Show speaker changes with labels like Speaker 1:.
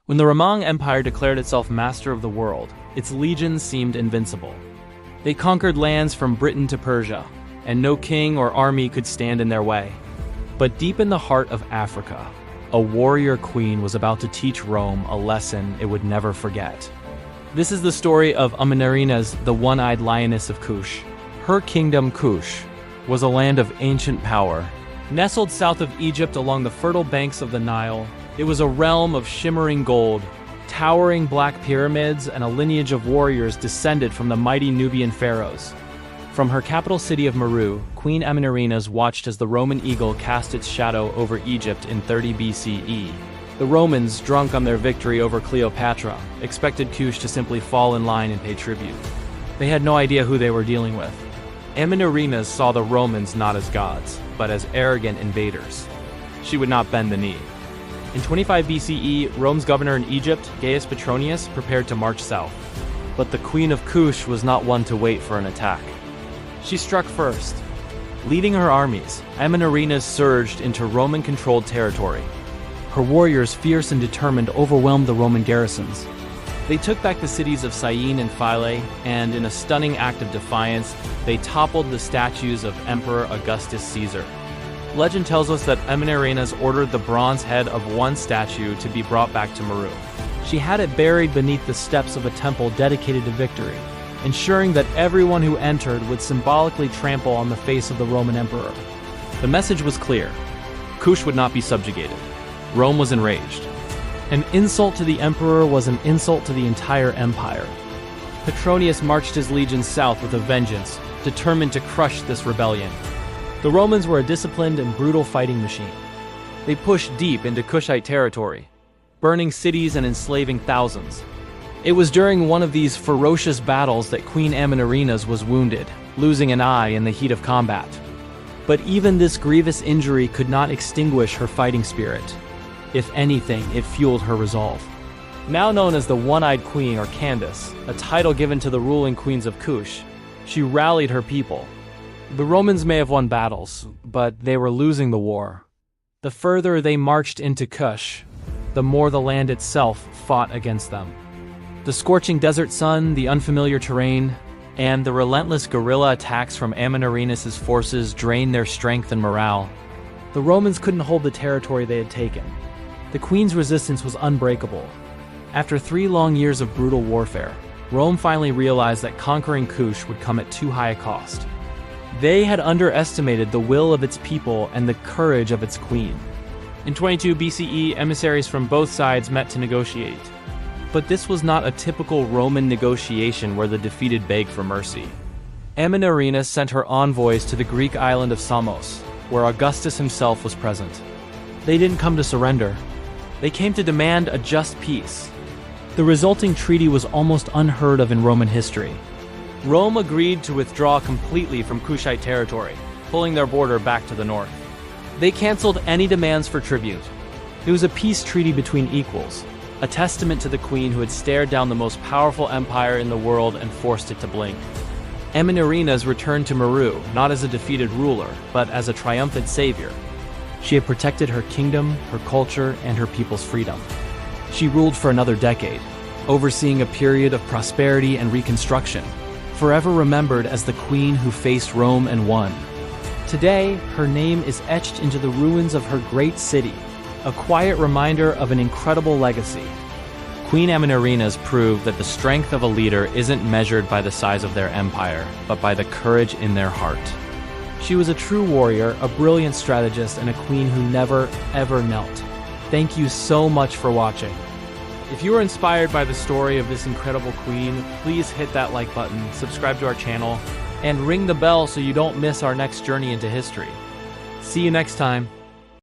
Speaker 1: When the Ramang Empire declared itself master of the world, its legions seemed invincible. They conquered lands from Britain to Persia, and no king or army could stand in their way. But deep in the heart of Africa, a warrior queen was about to teach Rome a lesson it would never forget. This is the story of Amanirenas, the one-eyed lioness of Kush. Her kingdom, Kush, was a land of ancient power. Nestled south of Egypt along the fertile banks of the Nile, it was a realm of shimmering gold, towering black pyramids, and a lineage of warriors descended from the mighty Nubian pharaohs. From her capital city of Meru, Queen Amanirenas watched as the Roman eagle cast its shadow over Egypt in 30 BCE. The Romans, drunk on their victory over Cleopatra, expected Kush to simply fall in line and pay tribute. They had no idea who they were dealing with. Amanirenas saw the Romans not as gods, but as arrogant invaders. She would not bend the knee. In 25 BCE, Rome's governor in Egypt, Gaius Petronius, prepared to march south. But the Queen of Kush was not one to wait for an attack. She struck first. Leading her armies, Amanirenas surged into Roman-controlled territory. Her warriors, fierce and determined, overwhelmed the Roman garrisons. They took back the cities of Syene and Philae, and in a stunning act of defiance, they toppled the statues of Emperor Augustus Caesar. Legend tells us that Amanirenas ordered the bronze head of one statue to be brought back to Meru. She had it buried beneath the steps of a temple dedicated to victory, ensuring that everyone who entered would symbolically trample on the face of the Roman emperor. The message was clear. Kush would not be subjugated. Rome was enraged. An insult to the emperor was an insult to the entire empire. Petronius marched his legions south with a vengeance, determined to crush this rebellion. The Romans were a disciplined and brutal fighting machine. They pushed deep into Kushite territory, burning cities and enslaving thousands. It was during one of these ferocious battles that Queen Amanirenas was wounded, losing an eye in the heat of combat. But even this grievous injury could not extinguish her fighting spirit. If anything, it fueled her resolve. Now known as the One-Eyed Queen, or Candace, a title given to the ruling queens of Kush, she rallied her people. The Romans may have won battles, but they were losing the war. The further they marched into Kush, the more the land itself fought against them. The scorching desert sun, the unfamiliar terrain, and the relentless guerrilla attacks from Amanirenas' forces drained their strength and morale. The Romans couldn't hold the territory they had taken. The queen's resistance was unbreakable. After 3 long years of brutal warfare, Rome finally realized that conquering Kush would come at too high a cost. They had underestimated the will of its people and the courage of its queen. In 22 BCE, emissaries from both sides met to negotiate. But this was not a typical Roman negotiation where the defeated begged for mercy. Amanirenas sent her envoys to the Greek island of Samos, where Augustus himself was present. They didn't come to surrender. They came to demand a just peace. The resulting treaty was almost unheard of in Roman history. Rome agreed to withdraw completely from Kushite territory, pulling their border back to the north. They canceled any demands for tribute. It was a peace treaty between equals, a testament to the queen who had stared down the most powerful empire in the world and forced it to blink. Amanirenas returned to Meru, not as a defeated ruler, but as a triumphant savior. She had protected her kingdom, her culture, and her people's freedom. She ruled for another decade, overseeing a period of prosperity and reconstruction, forever remembered as the queen who faced Rome and won. Today, her name is etched into the ruins of her great city, a quiet reminder of an incredible legacy. Queen Amanirenas proved that the strength of a leader isn't measured by the size of their empire, but by the courage in their heart. She was a true warrior, a brilliant strategist, and a queen who never, ever knelt. Thank you so much for watching. If you were inspired by the story of this incredible queen, please hit that like button, subscribe to our channel, and ring the bell so you don't miss our next journey into history. See you next time.